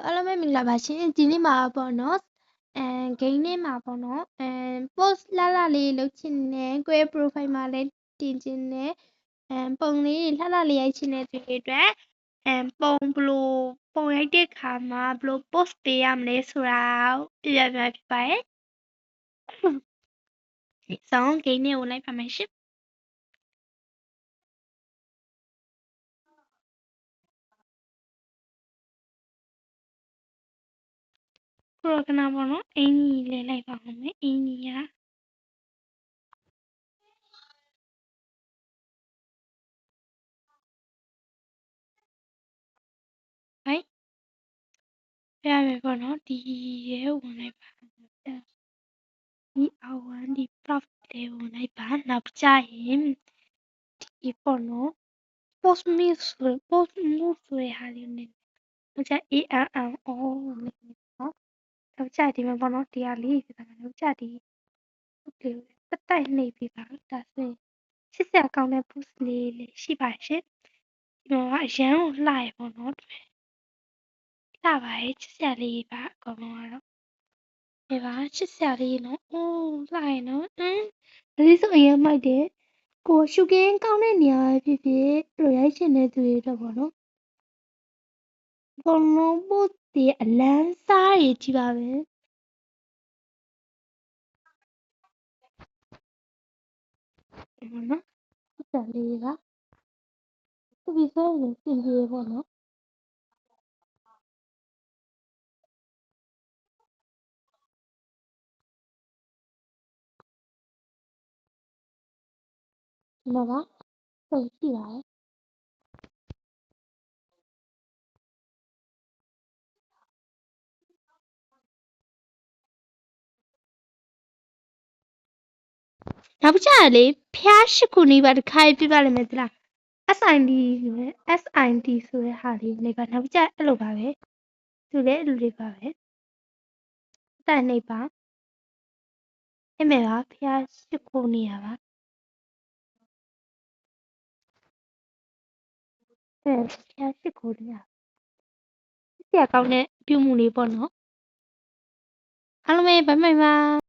အားလုံးပဲမင်္ဂလာပါရှင်ဒီနေ့မှာပေါ့နော်ဂိမ်းထဲမှာပေါ့နော်post လှလေးလုပ်ချင်တယ်ကိုယ့်ရဲ့ profile မှာလည်းတင်ချင်တယ်ပုံလေးလှလေးရိုက်ချင်တဲ့သူတွေအတွက်ပုံဘလို့ပုံရိုက်တဲ့ခါမှာဘလို့ post ပေးရမလဲဆိုတာပြဖြစ်ပါတယ်ဆောင်းဂိမ်းထဲကိုလိုက်ပါမယ်ရှင်ခုတော့ခဏပေါ့နော်အင်ကြီးလေးလိုက်ပါအောင်မယ်အင်ကြီးကဟိုက်ပြရမယ်ပေါ့နော်ဒီရဲဝင်လိုက်ပါဒီအော်ဝမ်ဒီ prof လေးဝင်လိုက်ပါနောက်ကြရင်ဒီပေါ့နော် post move ဆိုတဲ့ဟာလေးနဲ့နောက်ကြ ANNO နော်နောက်ကြဒီမှာပေါ့နော်ဒီဟာလေးပြတာနောက်ကြဒီလေးတက်တိုက်နှိပ်ပြီးပါဒါဆိုရင်ချစ်စရာကောင်းတဲ့ post လေးရှိပါရှင်ဒီမှာအရန်ကိုလှရပေါ့နော်လှပါတယ်ချစ်စရာလေးပါအကုန်လုံးကတော့ဒီပါချစ်စရာလေးနော်အိုးလှရနော်ဒါလေးဆိုအရင်မိုက်တယ်ကိုရှုကင်းကောင်းတဲ့နေရာဖြစ်ဖြစ်ရိုက်ရှင်တဲ့သူတွေတော့ပေါ့နော်အကုန်လုံး post တွေအလန်းစားတွေကြီးပါပဲဒီမှာနော်ချစ်စရာလေးကသူပြီးဆိုရင်စင်ပြေပေါ့နော်ဒီမှာပါဆိုရှိပါတယ်နောက်ပြချရလေဖျားရှိခုနီးပါတခါပြပြလိုက်မယ်သလား SID ဆိုတဲ့ SID ဆိုတဲ့ဟာလေးနေပါနောက်ပြအဲ့လိုပါပဲသူလည်းအဲ့လိုလေးပါပဲတိုင်နေပါအမေကဖျားရှိခုနေရပါဖျားရှိခုနေရဆရာကောင်းတဲ့ပြုမှုလေးပေါ့နော်အားလုံးပဲဘိုင်ဘိုင်ပါ